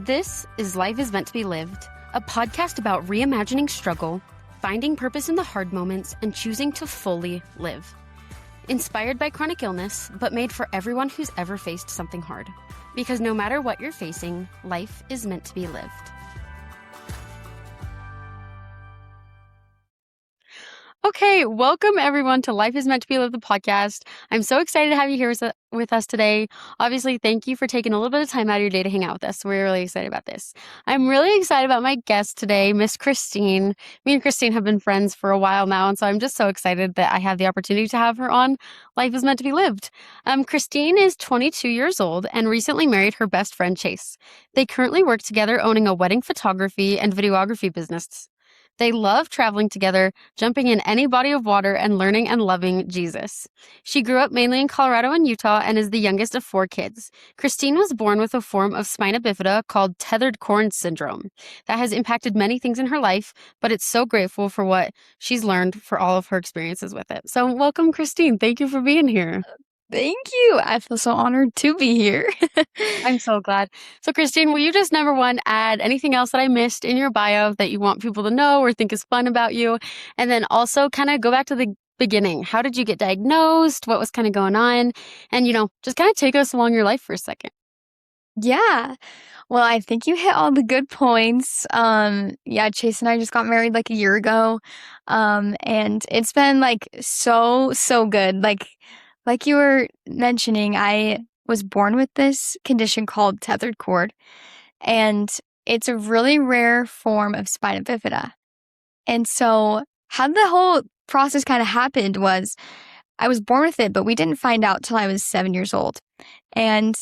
This is Life is Meant to be Lived, a podcast about reimagining struggle, finding purpose in the hard moments, and choosing to fully live. Inspired by chronic illness, but made for everyone who's ever faced something hard. Because no matter what you're facing, life is meant to be lived. Okay, welcome everyone to Life is Meant to be Lived, the podcast. I'm so excited to have you here with us today. Obviously, thank you for taking a little bit of time out of your day to hang out with us. We're really excited about this. I'm really excited about my guest today, Miss Christine. Me and Christine have been friends for a while now, and so I'm just so excited that I have the opportunity to have her on Life is Meant to be Lived. Christine is 22 years old and recently married her best friend, Chase. They currently work together owning a wedding photography and videography business. They love traveling together, jumping in any body of water, and learning and loving Jesus. She grew up mainly in Colorado and Utah and is the youngest of 4 kids. Christine was born with a form of spina bifida called tethered corn syndrome that has impacted many things in her life, but it's so grateful for what she's learned for all of her experiences with it. So welcome, Christine. Thank you for being here. Thank you. I feel so honored to be here. I'm so glad. So, Christine, will you just number one add anything else that I missed in your bio that you want people to know or think is fun about you? And then also kind of go back to the beginning. How did you get diagnosed? What was kind of going on? And, just kind of take us along your life for a second. Yeah. Well, I think you hit all the good points. Chase and I just got married like a year ago. And it's been so good. Like you were mentioning, I was born with this condition called tethered cord, and it's a really rare form of spina bifida. And so how the whole process kind of happened was I was born with it, but we didn't find out till I was 7 years old. And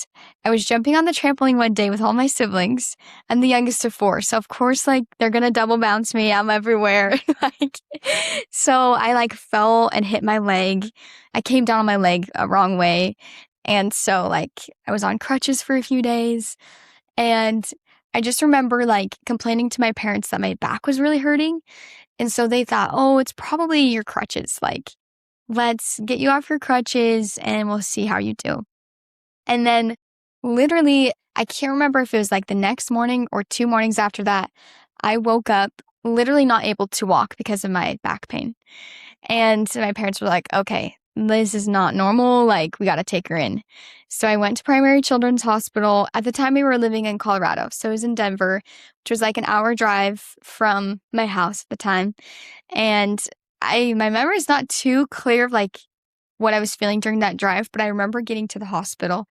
I was jumping on the trampoline one day with all my siblings. I'm the youngest of 4. So of course, they're going to double bounce me. I'm everywhere. So I fell and hit my leg. I came down on my leg a wrong way. And so I was on crutches for a few days. And I just remember complaining to my parents that my back was really hurting. And so they thought, oh, it's probably your crutches. Let's get you off your crutches and we'll see how you do. And then literally, I can't remember if it was the next morning or 2 mornings after that, I woke up literally not able to walk because of my back pain. And my parents were like, okay, this is not normal. We got to take her in. So I went to Primary Children's Hospital. At the time, we were living in Colorado. So it was in Denver, which was an hour drive from my house at the time. And my memory is not too clear of what I was feeling during that drive, but I remember getting to the hospital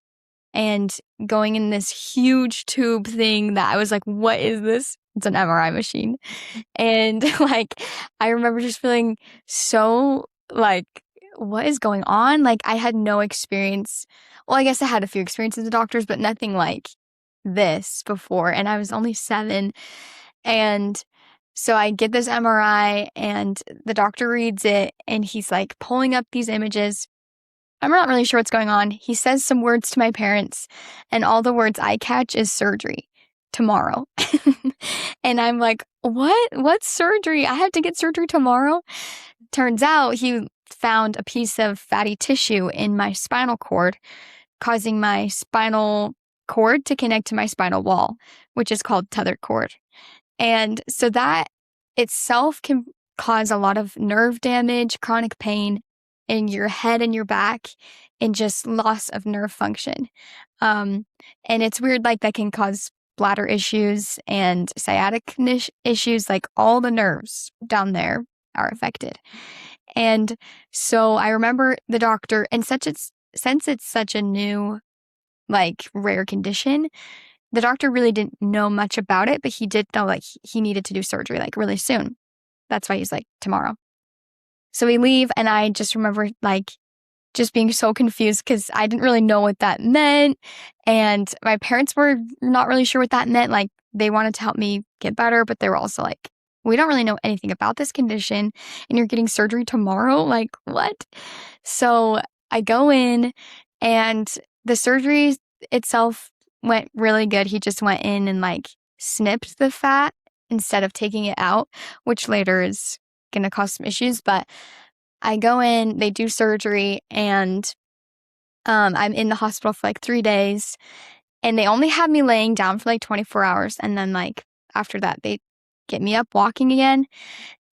and going in this huge tube thing that I was like, what is this? It's an MRI machine. And I remember just feeling so what is going on? I had no experience. Well, I guess I had a few experiences with doctors, but nothing like this before. And I was only 7. And so I get this MRI and the doctor reads it and he's pulling up these images. I'm not really sure what's going on. He says some words to my parents and all the words I catch is surgery tomorrow. And I'm like, what? What's surgery? I have to get surgery tomorrow? Turns out he found a piece of fatty tissue in my spinal cord, causing my spinal cord to connect to my spinal wall, which is called tethered cord. And so that itself can cause a lot of nerve damage, chronic pain in your head and your back, and just loss of nerve function. And it's weird, that can cause bladder issues and sciatic issues, all the nerves down there are affected. And so I remember the doctor, and since it's such a new, rare condition, the doctor really didn't know much about it, but he did know he needed to do surgery really soon. That's why he's tomorrow. So we leave and I just remember just being so confused because I didn't really know what that meant. And my parents were not really sure what that meant. They wanted to help me get better, but they were also we don't really know anything about this condition and you're getting surgery tomorrow. What? So I go in and the surgery itself went really good. He just went in and snipped the fat instead of taking it out, which later is going to cause some issues. But I go in, they do surgery, and I'm in the hospital for 3 days. And they only had me laying down for like 24 hours. And then like after that, they get me up walking again.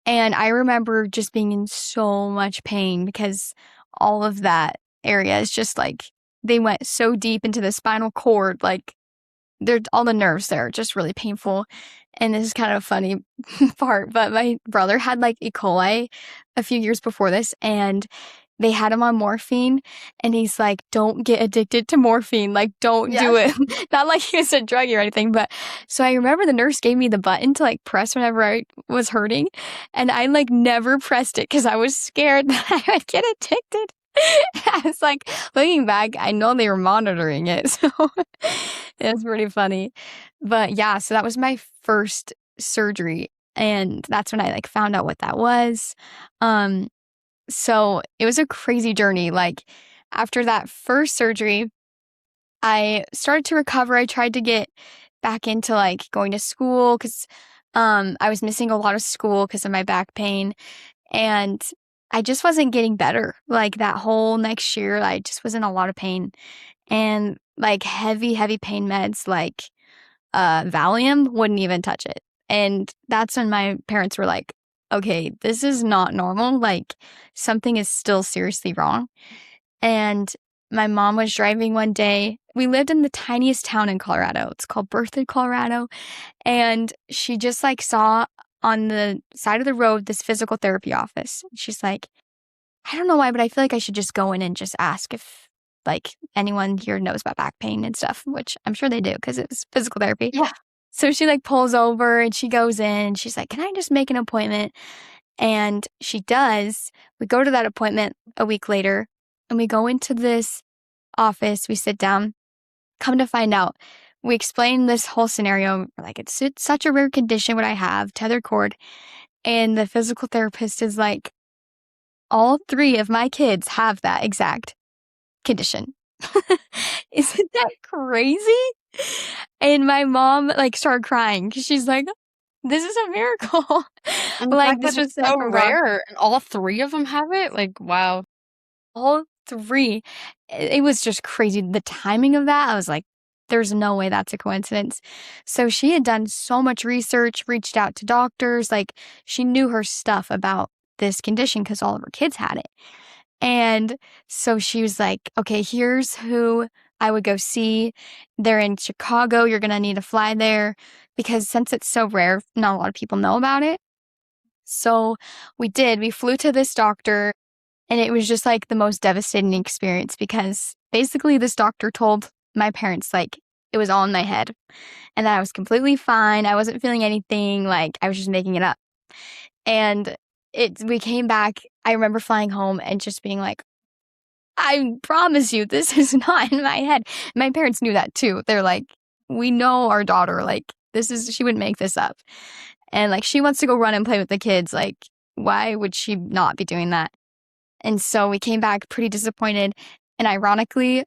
And I remember just being in so much pain because all of that area is just like, they went so deep into the spinal cord. Like they're all the nerves there are just really painful. And this is kind of a funny part, but my brother had like E. coli a few years before this, and they had him on morphine, and he's like, don't get addicted to morphine. Like, don't do Yes. it. Not like he was a druggie or anything, but so I remember the nurse gave me the button to like press whenever I was hurting, and I like never pressed it because I was scared that I would get addicted. I was like, looking back, I know they were monitoring it, so it's pretty funny. But yeah, so that was my first surgery, and that's when I like found out what that was. Um, so it was a crazy journey. Like after that first surgery, I started to recover. I tried to get back into like going to school because I was missing a lot of school because of my back pain. And I just wasn't getting better. Like that whole next year, I just was in a lot of pain. And like heavy, heavy pain meds like Valium wouldn't even touch it. And that's when my parents were like, okay, this is not normal. Like something is still seriously wrong. And my mom was driving one day. We lived in the tiniest town in Colorado. It's called Berthoud, Colorado. And she just like saw on the side of the road this physical therapy office. She's like, I don't know why, but I feel like I should just go in and just ask if like anyone here knows about back pain and stuff, which I'm sure they do because it was physical therapy. Yeah. So she like pulls over and she goes in and she's like, can I just make an appointment? And she does. We go to that appointment a week later and we go into this office. We sit down, come to find out. We explain this whole scenario. Like, it's such a rare condition what I have, tethered cord. And the physical therapist is like, all three of my kids have that exact condition. Isn't that crazy? And my mom like started crying because she's like, this is a miracle. And the Like fact that this was it's such so a rock. rare and all 3 of them have it, like, wow. All three. It was just crazy. The timing of that, I was like, there's no way that's a coincidence. So she had done so much research, reached out to doctors. Like she knew her stuff about this condition because all of her kids had it. And so she was like, okay, here's who I would go see. They're in Chicago. You're going to need to fly there because since it's so rare, not a lot of people know about it. So we did. We flew to this doctor, and it was just like the most devastating experience because basically this doctor told my parents like it was all in my head and that I was completely fine. I wasn't feeling anything. Like I was just making it up. And we came back. I remember flying home and just being like, I promise you, this is not in my head. My parents knew that too. They're like, we know our daughter. Like, she wouldn't make this up. And like, she wants to go run and play with the kids. Like, why would she not be doing that? And so we came back pretty disappointed. And ironically,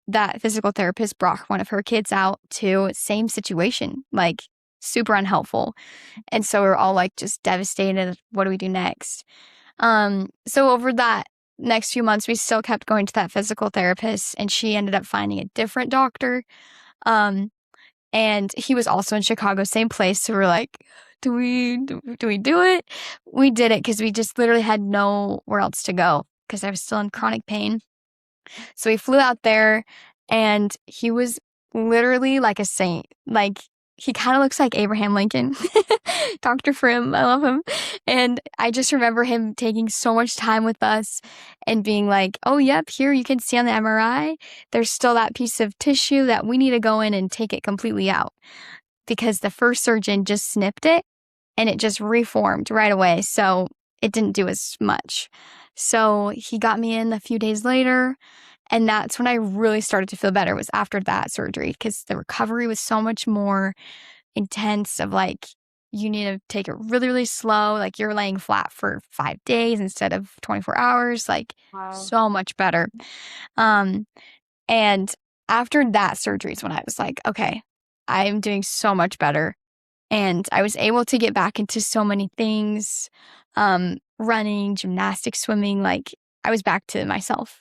that physical therapist brought one of her kids out to same situation, like super unhelpful. And so we're all like just devastated. What do we do next? So over that next few months, we still kept going to that physical therapist, and she ended up finding a different doctor. And he was also in Chicago, same place. So we're like, do we do it? We did it because we just literally had nowhere else to go because I was still in chronic pain. So we flew out there, and he was literally like a saint. Like he kind of looks like Abraham Lincoln. Dr. Frim, I love him. And I just remember him taking so much time with us and being like, oh, yep, here you can see on the MRI, there's still that piece of tissue that we need to go in and take it completely out because the first surgeon just snipped it and it just reformed right away. So it didn't do as much. So he got me in a few days later. And that's when I really started to feel better, was after that surgery, because the recovery was so much more intense of like, you need to take it really, really slow. Like you're laying flat for 5 days instead of 24 hours, like Wow. so much better. Um, and after that surgery is when I was like, okay, I'm doing so much better. And I was able to get back into so many things, running, gymnastics, swimming, like I was back to myself.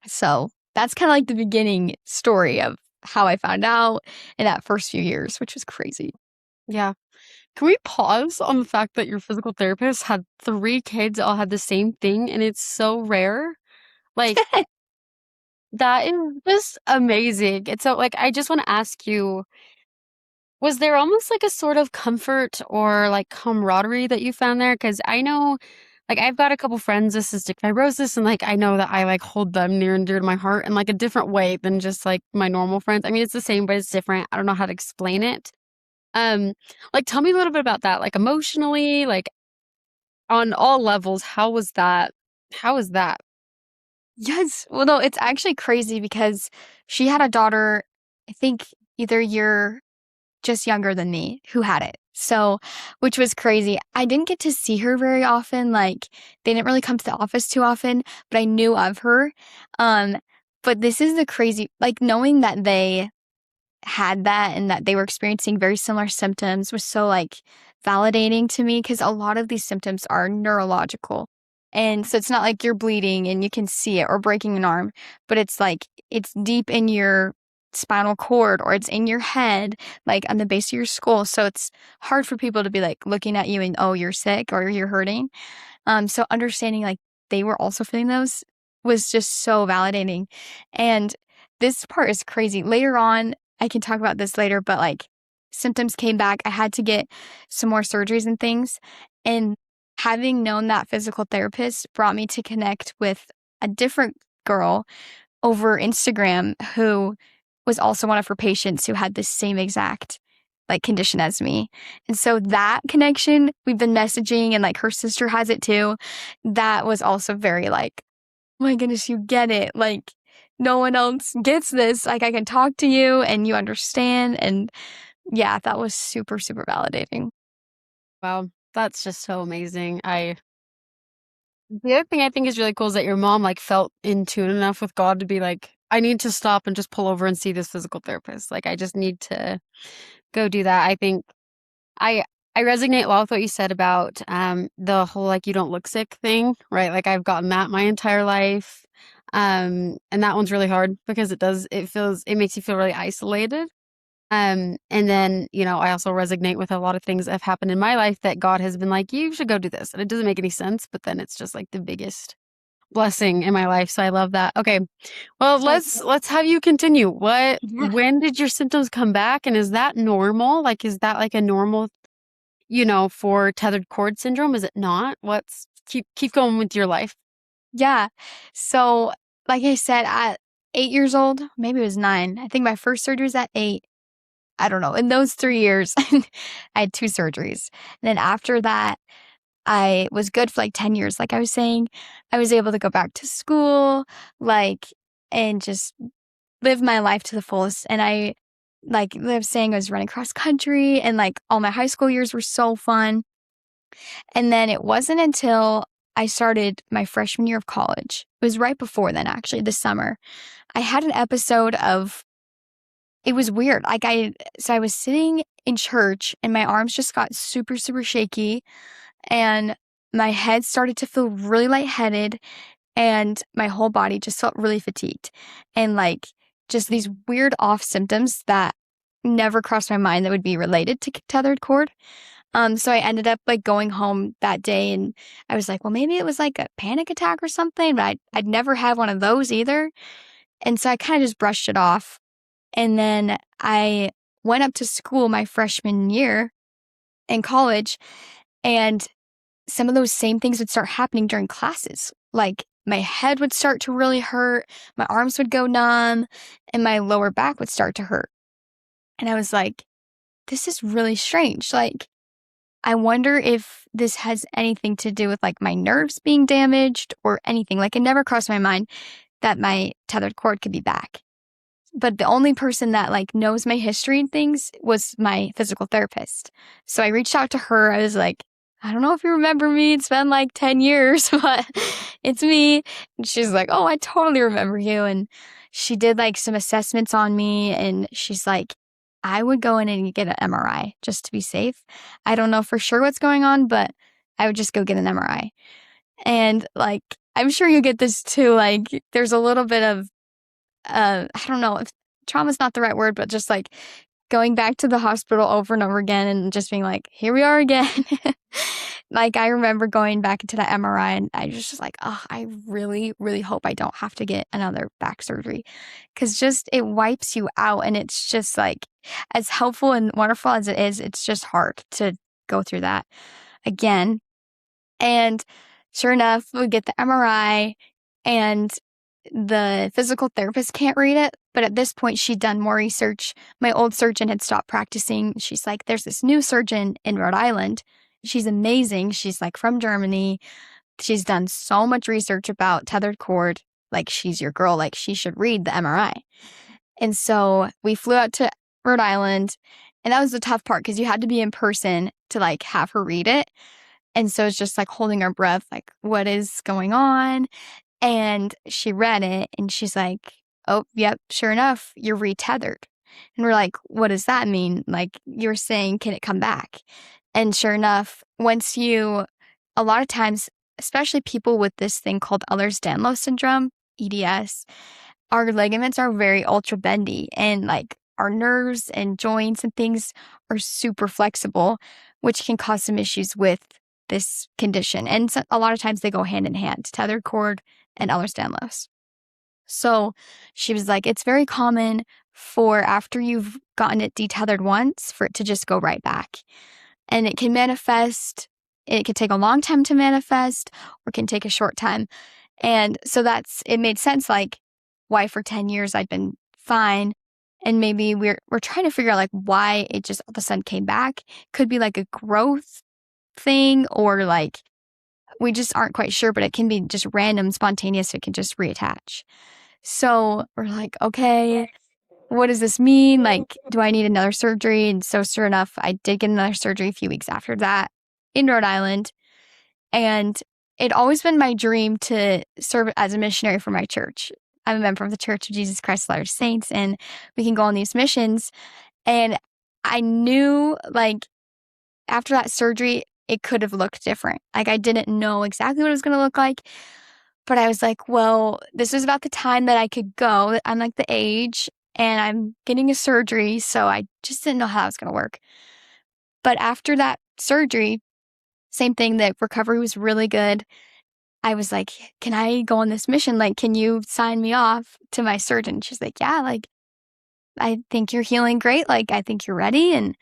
So that's kind of like the beginning story of how I found out in that first few years, which was crazy. Yeah. Can we pause on the fact that your physical therapist had 3 kids, all had the same thing, and it's so rare? Like, that is just amazing. And so, like, I just want to ask you, was there almost like a sort of comfort or like camaraderie that you found there? Because I know, like, I've got a couple friends with cystic fibrosis, and like, I know that I like hold them near and dear to my heart in like a different way than just like my normal friends. I mean, it's the same, but it's different. I don't know how to explain it. Um, like, tell me a little bit about that, like emotionally, like on all levels. How was that? How was that? Yes. Well, no, it's actually crazy because she had a daughter, I think either a year just younger than me, who had it. So, which was crazy. I didn't get to see her very often. Like, they didn't really come to the office too often, but I knew of her. Um, but this is the crazy, like, knowing that they had that and that they were experiencing very similar symptoms was so like validating to me because a lot of these symptoms are neurological. And so it's not like you're bleeding and you can see it or breaking an arm, but it's like it's deep in your spinal cord or it's in your head, like on the base of your skull. So it's hard for people to be like looking at you and, oh, you're sick or you're hurting. So understanding like they were also feeling those was just so validating. And this part is crazy. Later on, I can talk about this later, but like symptoms came back. I had to get some more surgeries and things. And having known that physical therapist brought me to connect with a different girl over Instagram who was also one of her patients who had the same exact like condition as me. And so that connection, we've been messaging and like her sister has it too. That was also very like, oh my goodness, you get it. Like no one else gets this. Like I can talk to you and you understand. And yeah, that was super, super validating. Wow, that's just so amazing. The other thing I think is really cool is that your mom like felt in tune enough with God to be like, I need to stop and just pull over and see this physical therapist. Like I just need to go do that. I think I I resonate a lot with what you said about the whole like you don't look sick thing, right? Like I've gotten that my entire life. And that one's really hard because it makes you feel really isolated. And then, I also resonate with a lot of things that have happened in my life that God has been like, you should go do this. And it doesn't make any sense, but then it's just like the biggest blessing in my life. So I love that. Okay. Well, So let's have you continue. yeah. When did your symptoms come back? And is that normal? Like, is that like a normal, for tethered cord syndrome? Is it not? Keep going with your life. Yeah. So like I said, at 8 years old, maybe it was 9. I think my first surgery was at 8. I don't know. In those 3 years, I had 2 surgeries. And then after that, I was good for like 10 years. Like I was saying, I was able to go back to school, like, and just live my life to the fullest. And like I was saying, I was running cross country and like all my high school years were so fun. And then it wasn't until I started my freshman year of college. It was right before then, actually, this summer. I had an episode of it was weird. So I was sitting in church and my arms just got super, super shaky and my head started to feel really lightheaded and my whole body just felt really fatigued and like just these weird off symptoms that never crossed my mind that would be related to tethered cord. So I ended up like going home that day and I was like, well, maybe it was like a panic attack or something, but I'd never had one of those either. And so I kind of just brushed it off. And then I went up to school my freshman year in college, and some of those same things would start happening during classes. Like my head would start to really hurt, my arms would go numb, and my lower back would start to hurt. And I was like, this is really strange. Like, I wonder if this has anything to do with like my nerves being damaged or anything. Like, it never crossed my mind that my tethered cord could be back. But the only person that like knows my history and things was my physical therapist. So I reached out to her. I was like, I don't know if you remember me. It's been like 10 years, but it's me. And she's like, oh, I totally remember you. And she did like some assessments on me. And she's like, I would go in and get an MRI just to be safe. I don't know for sure what's going on, but I would just go get an MRI. And like, I'm sure you get this too. Like, there's a little bit of I don't know. trauma's not the right word, but just like going back to the hospital over and over again and just being like, here we are again. Like, I remember going back into that MRI and I was just like, oh, I really, really hope I don't have to get another back surgery. Cause just it wipes you out. And it's just like, as helpful and wonderful as it is, it's just hard to go through that again. And sure enough, we get the MRI and the physical therapist can't read it. But at this point, she'd done more research. My old surgeon had stopped practicing. She's like, there's this new surgeon in Rhode Island. She's amazing. She's like from Germany. She's done so much research about tethered cord. Like, she's your girl. Like, she should read the MRI. And so we flew out to Rhode Island. And that was the tough part because you had to be in person to like have her read it. And so it's just like holding our breath, like, what is going on? And she read it and she's like, oh, yep, sure enough, you're retethered. And we're like, what does that mean? Like, you're saying, can it come back? And sure enough, a lot of times, especially people with this thing called Ehlers-Danlos syndrome, EDS, our ligaments are very ultra bendy and like our nerves and joints and things are super flexible, which can cause some issues with this condition. And so, a lot of times they go hand in hand, tethered cord and Ehlers-Danlos. So she was like, it's very common for after you've gotten it detethered once for it to just go right back. And it can manifest, it can take a long time to manifest or can take a short time. And so it made sense, like, why for 10 years I'd been fine. And maybe we're trying to figure out like why it just all of a sudden came back. Could be like a growth thing or like we just aren't quite sure, but it can be just random, spontaneous. It can just reattach. So we're like, okay, what does this mean? Like, do I need another surgery? And so sure enough, I did get another surgery a few weeks after that in Rhode Island. And it'd always been my dream to serve as a missionary for my church. I'm a member of the Church of Jesus Christ of Latter-day Saints, and we can go on these missions. And I knew, like, after that surgery, it could have looked different. Like, I didn't know exactly what it was going to look like, but I was like, well, this is about the time that I could go. I'm like the age, and I'm getting a surgery, so I just didn't know how it was going to work. But after that surgery, same thing, the recovery was really good. I was like, can I go on this mission? Like, can you sign me off to my surgeon? She's like, yeah, like, I think you're healing great. Like, I think you're ready. And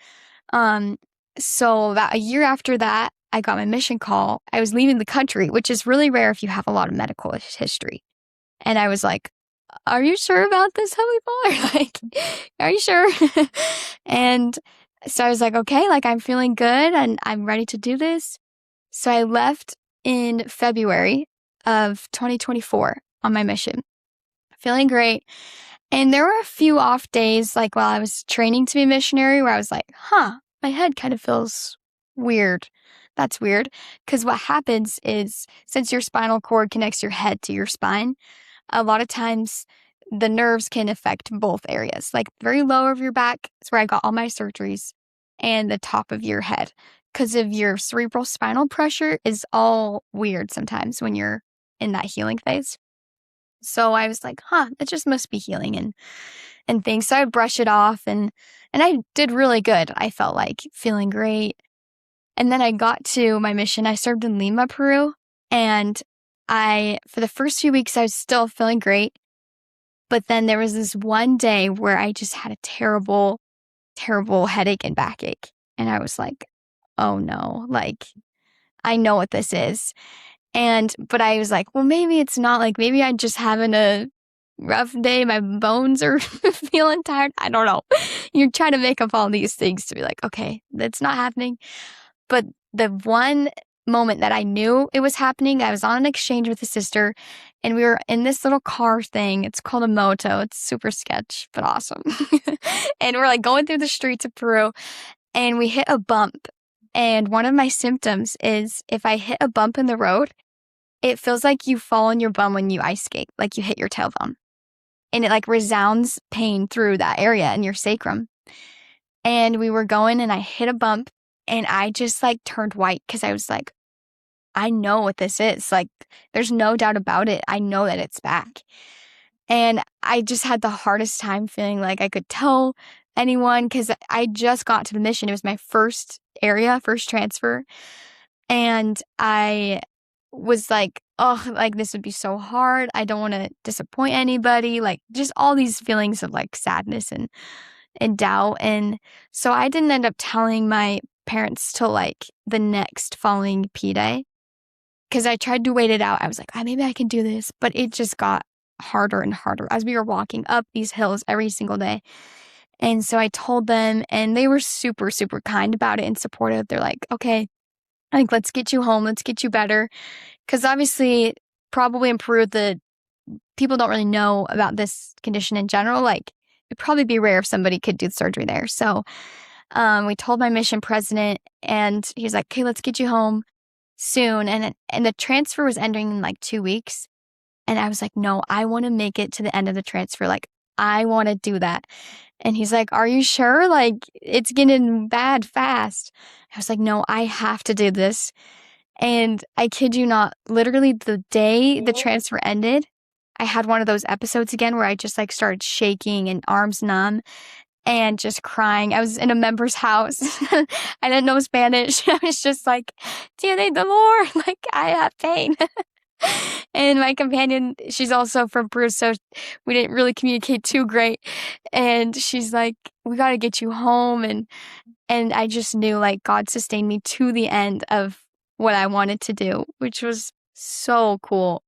so about a year after that, I got my mission call. I was leaving the country, which is really rare if you have a lot of medical history. And I was like, are you sure about this, Heavenly Father? Like, are you sure? And so I was like, okay, like, I'm feeling good and I'm ready to do this. So I left in February of 2024 on my mission, feeling great. And there were a few off days, like while I was training to be a missionary, where I was like, my head kind of feels weird. That's weird. Because what happens is, since your spinal cord connects your head to your spine, a lot of times the nerves can affect both areas. Like, very low of your back is where I got all my surgeries, and the top of your head. Because of your cerebral spinal pressure is all weird sometimes when you're in that healing phase. So I was like, it just must be healing and things. So I would brush it off and I did really good. I felt like feeling great. And then I got to my mission. I served in Lima, Peru. And for the first few weeks, I was still feeling great. But then there was this one day where I just had a terrible, terrible headache and backache. And I was like, oh no, like, I know what this is. But I was like, well, maybe it's not, like, maybe I'm just having a rough day. My bones are feeling tired. I don't know. You're trying to make up all these things to be like, okay, that's not happening. But the one moment that I knew it was happening, I was on an exchange with a sister and we were in this little car thing. It's called a moto. It's super sketch, but awesome. And we're like going through the streets of Peru and we hit a bump. And one of my symptoms is if I hit a bump in the road, it feels like you fall on your bum when you ice skate, like you hit your tailbone. And it like resounds pain through that area in your sacrum. And we were going and I hit a bump and I just like turned white because I was like, I know what this is. Like, there's no doubt about it. I know that it's back. And I just had the hardest time feeling like I could tell anyone because I just got to the mission. It was my first transfer. And I was like, oh, like this would be so hard. I don't want to disappoint anybody. Like just all these feelings of like sadness and doubt. And so I didn't end up telling my parents till like the next following P Day because I tried to wait it out. I was like, maybe I can do this. But it just got harder and harder as we were walking up these hills every single day. And so I told them, and they were super, super kind about it and supportive. They're like, okay, like, let's get you home. Let's get you better. Because obviously, probably in Peru, the people don't really know about this condition in general. Like, it'd probably be rare if somebody could do the surgery there. So we told my mission president, and he was like, okay, let's get you home soon. And the transfer was ending in like 2 weeks. And I was like, no, I want to make it to the end of the transfer. Like, I want to do that. And he's like, are you sure? Like, it's getting bad fast. I was like, no, I have to do this. And I kid you not, literally the day the transfer ended, I had one of those episodes again where I just like started shaking and arms numb and just crying. I was in a member's house. I didn't know Spanish. I was just like, Tiene dolor. Like, I have pain. And my companion, she's also from Peru, so we didn't really communicate too great. And she's like, we got to get you home. And I just knew like God sustained me to the end of what I wanted to do, which was so cool.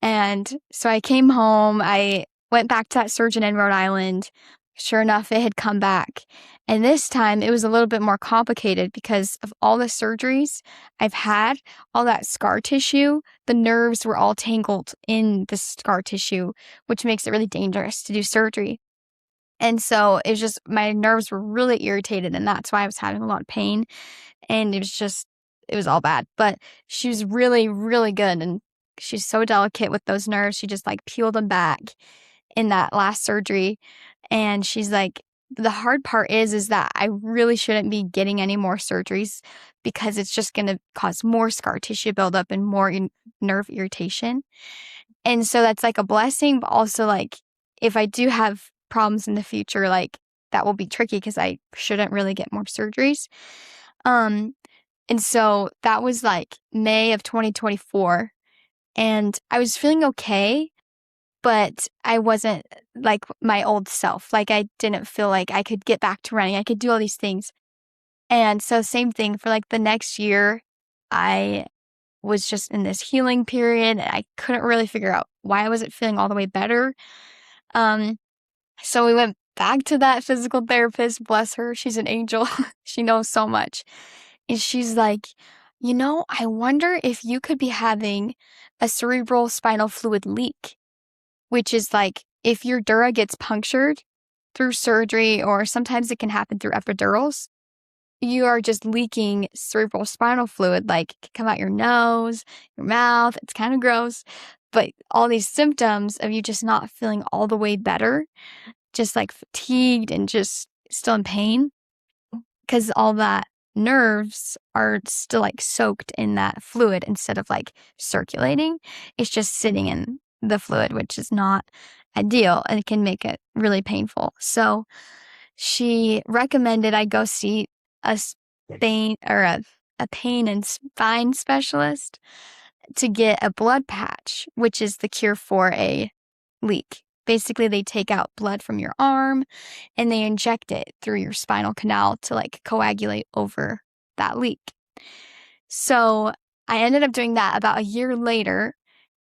And so I came home. I went back to that surgeon in Rhode Island. Sure enough, it had come back. And this time it was a little bit more complicated because of all the surgeries I've had, all that scar tissue, the nerves were all tangled in the scar tissue, which makes it really dangerous to do surgery. And so it was just, my nerves were really irritated, and that's why I was having a lot of pain. And it was all bad. But she was really, really good. And she's so delicate with those nerves. She just like peeled them back in that last surgery. And she's like, the hard part is that I really shouldn't be getting any more surgeries because it's just going to cause more scar tissue buildup and more nerve irritation. And so that's like a blessing, but also like if I do have problems in the future, like that will be tricky because I shouldn't really get more surgeries. And so that was like May of 2024, and I was feeling okay, but I wasn't like my old self. Like I didn't feel like I could get back to running. I could do all these things. And so same thing for like the next year, I was just in this healing period. And I couldn't really figure out why I wasn't feeling all the way better. So we went back to that physical therapist. Bless her. She's an angel. She knows so much. And she's like, I wonder if you could be having a cerebral spinal fluid leak, which is like if your dura gets punctured through surgery, or sometimes it can happen through epidurals, you are just leaking cerebral spinal fluid, like it can come out your nose, your mouth. It's kind of gross. But all these symptoms of you just not feeling all the way better, just like fatigued and just still in pain, because all that nerves are still like soaked in that fluid instead of like circulating. It's just sitting in the fluid, which is not ideal, and it can make it really painful. So she recommended I go see a pain and spine specialist to get a blood patch, which is the cure for a leak. Basically, they take out blood from your arm and they inject it through your spinal canal to like coagulate over that leak. So I ended up doing that about a year later.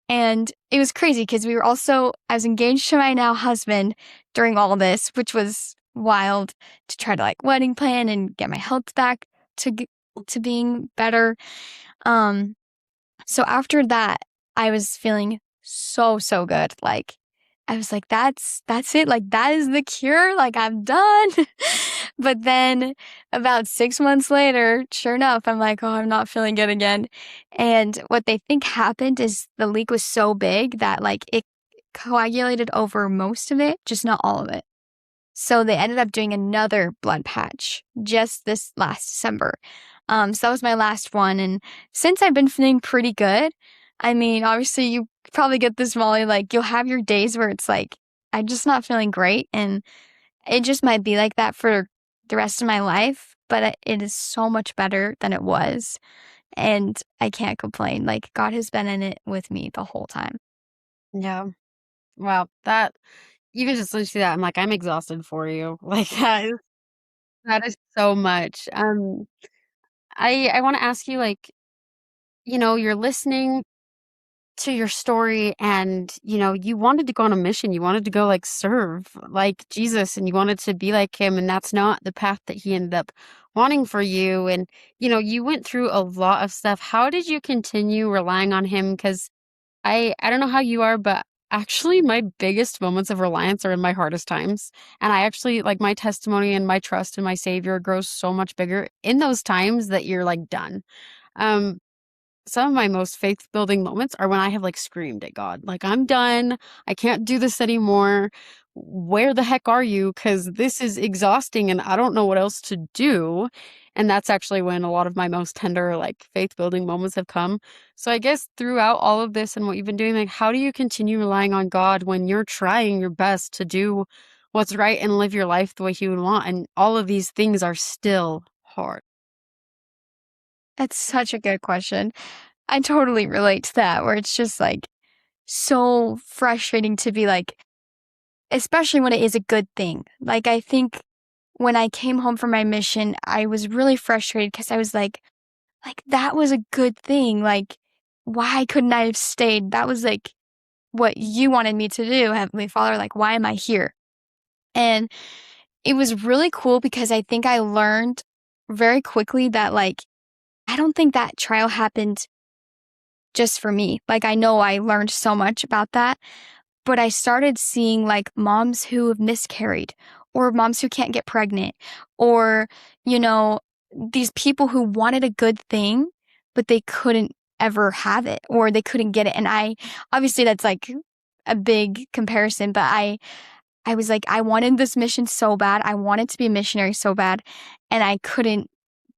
And it was crazy because I was engaged to my now husband during all this, which was wild, to try to like wedding plan and get my health back to being better. So after that, I was feeling so, so good. Like, I was like, that's it. Like, that is the cure. Like, I'm done. But then about 6 months later, sure enough, I'm like, oh, I'm not feeling good again. And what they think happened is the leak was so big that like it coagulated over most of it, just not all of it. So they ended up doing another blood patch just this last December. So that was my last one. And since I've been feeling pretty good, I mean, obviously, you probably get this, Molly. Like, you'll have your days where it's like, I'm just not feeling great. And it just might be like that for the rest of my life, but it is so much better than it was. And I can't complain. Like, God has been in it with me the whole time. Yeah. Wow. That even just listening to that, I'm like, I'm exhausted for you. Like that is so much. I want to ask you, like, you're listening to your story and, you wanted to go on a mission. You wanted to go like serve like Jesus and you wanted to be like him. And that's not the path that he ended up wanting for you. And, you went through a lot of stuff. How did you continue relying on him? Because I don't know how you are, but actually my biggest moments of reliance are in my hardest times. And I actually like my testimony and my trust in my Savior grows so much bigger in those times that you're like done. Um, some of my most faith building moments are when I have like screamed at God, like, I'm done. I can't do this anymore. Where the heck are you? Because this is exhausting and I don't know what else to do. And that's actually when a lot of my most tender, like, faith building moments have come. So I guess throughout all of this and what you've been doing, like, how do you continue relying on God when you're trying your best to do what's right and live your life the way He would want? And all of these things are still hard. That's such a good question. I totally relate to that, where it's just like so frustrating to be like, especially when it is a good thing. Like, I think when I came home from my mission, I was really frustrated because I was like, that was a good thing. Like, why couldn't I have stayed? That was like what you wanted me to do, Heavenly Father. Like, why am I here? And it was really cool because I think I learned very quickly that, like, I don't think that trial happened just for me. Like, I know I learned so much about that, but I started seeing like moms who have miscarried or moms who can't get pregnant or, you know, these people who wanted a good thing, but they couldn't ever have it or they couldn't get it. And obviously that's like a big comparison, but I was like, I wanted this mission so bad. I wanted to be a missionary so bad. And I couldn't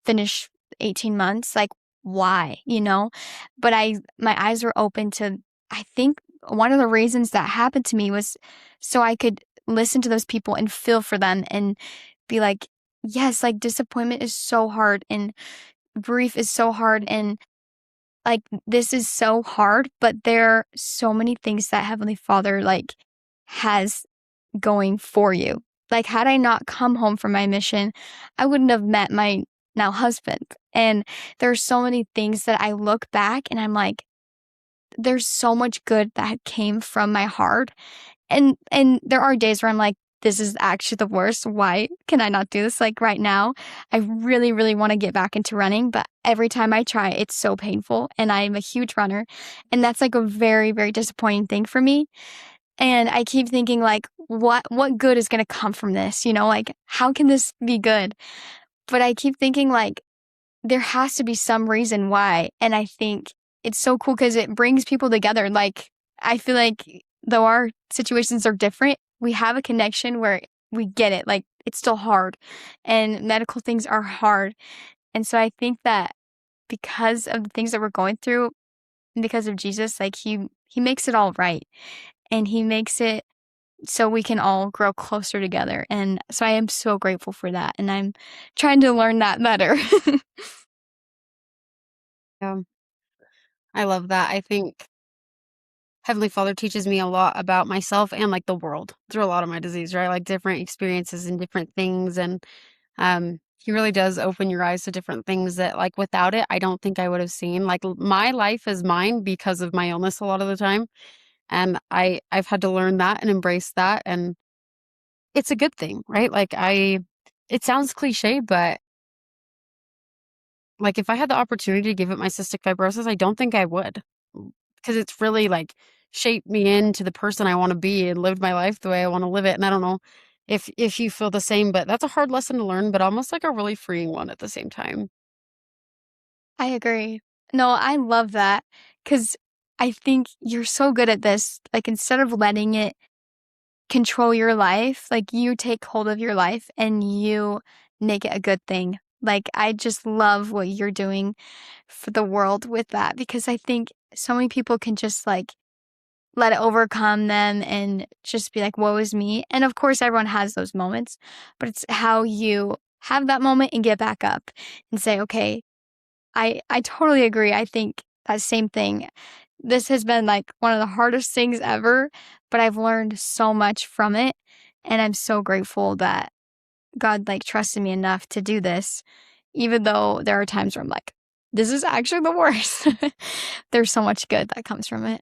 finish 18 months. Like, why, you know? But my eyes were open to, I think one of the reasons that happened to me was so I could listen to those people and feel for them and be like, yes, like disappointment is so hard and grief is so hard and like this is so hard, but there are so many things that Heavenly Father like has going for you. Like, had I not come home from my mission, I wouldn't have met my now husband. And there's so many things that I look back and I'm like, there's so much good that came from my heart. And there are days where I'm like, this is actually the worst. Why can I not do this like right now? I really, really want to get back into running, but every time I try, it's so painful. And I'm a huge runner. And that's like a very, very disappointing thing for me. And I keep thinking like, what good is gonna come from this? You know, like how can this be good? But I keep thinking like there has to be some reason why. And I think it's so cool because it brings people together. Like I feel like though our situations are different, we have a connection where we get it. Like it's still hard and medical things are hard. And so I think that because of the things that we're going through, and because of Jesus, like he makes it all right. And he makes it so we can all grow closer together. And so I am so grateful for that. And I'm trying to learn that better. Yeah, I love that. I think Heavenly Father teaches me a lot about myself and like the world through a lot of my disease, right? Like different experiences and different things. And he really does open your eyes to different things that like without it, I don't think I would have seen. Like my life is mine because of my illness a lot of the time. And I've had to learn that and embrace that. And it's a good thing, right? It sounds cliche, but like if I had the opportunity to give up my cystic fibrosis, I don't think I would. Because it's really like shaped me into the person I want to be and lived my life the way I want to live it. And I don't know if you feel the same, but that's a hard lesson to learn, but almost like a really freeing one at the same time. I agree. No, I love that because I think you're so good at this. Like, instead of letting it control your life, like, you take hold of your life and you make it a good thing. Like, I just love what you're doing for the world with that, because I think so many people can just like let it overcome them and just be like, woe is me. And of course, everyone has those moments, but it's how you have that moment and get back up and say, okay, I totally agree. I think that same thing. This has been like one of the hardest things ever, but I've learned so much from it. And I'm so grateful that God like trusted me enough to do this, even though there are times where I'm like, this is actually the worst. There's so much good that comes from it.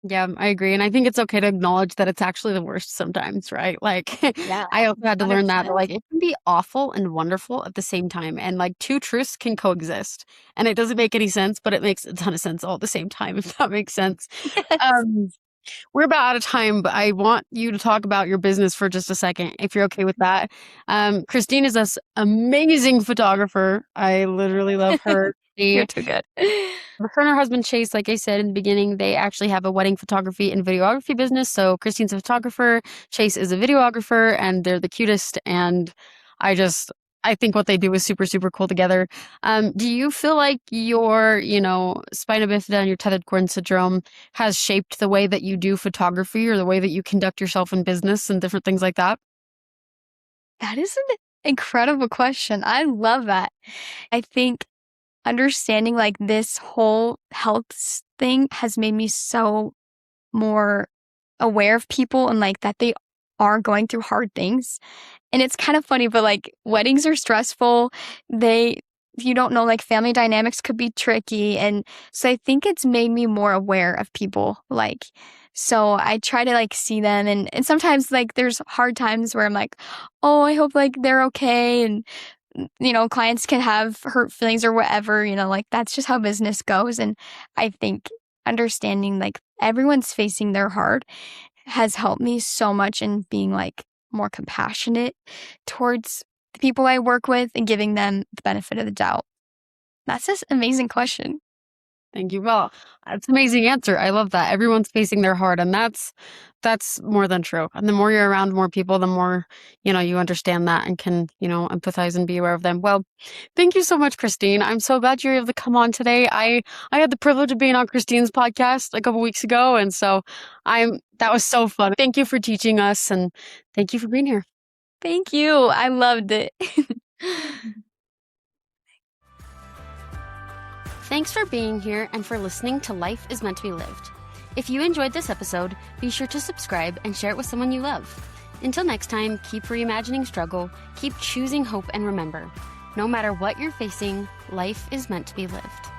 Yeah, I agree. And I think it's okay to acknowledge that it's actually the worst sometimes, right? Like, Yeah, I also had to learn that, 100%. like, it can be awful and wonderful at the same time. And like, two truths can coexist. And it doesn't make any sense, but it makes a ton of sense all at the same time, if that makes sense. Yes. Um, we're about out of time, but I want you to talk about your business for just a second, if you're okay with that. Christine is this amazing photographer. I literally love her. You're too good. Her and her husband Chase, like I said in the beginning, they actually have a wedding photography and videography business. So Christine's a photographer, Chase is a videographer, and they're the cutest. And I just, I think what they do is super, super cool together. Do you feel like your, spina bifida and your tethered cord syndrome has shaped the way that you do photography or the way that you conduct yourself in business and different things like that? That is an incredible question. I love that. I think understanding like this whole thing has made me so more aware of people and like that they are going through hard things. And it's kind of funny, but like weddings are stressful. If you don't know, like family dynamics could be tricky. And so I think it's made me more aware of people. Like, so I try to like see them. And sometimes like there's hard times where I'm like, oh, I hope like they're okay. And, clients can have hurt feelings or whatever, like that's just how business goes. And I think understanding like everyone's facing their hard has helped me so much in being like more compassionate towards the people I work with and giving them the benefit of the doubt. That's just an amazing question. Thank you. Well, that's an amazing answer. I love that. Everyone's facing their heart, and that's more than true. And the more you're around more people, the more, you understand that and can, empathize and be aware of them. Well, thank you so much, Christine. I'm so glad you're able to come on today. I had the privilege of being on Christine's podcast a couple weeks ago, and so that was so fun. Thank you for teaching us, and thank you for being here. Thank you. I loved it. Thanks for being here and for listening to Life is Meant to be Lived. If you enjoyed this episode, be sure to subscribe and share it with someone you love. Until next time, keep reimagining struggle, keep choosing hope, and remember, no matter what you're facing, life is meant to be lived.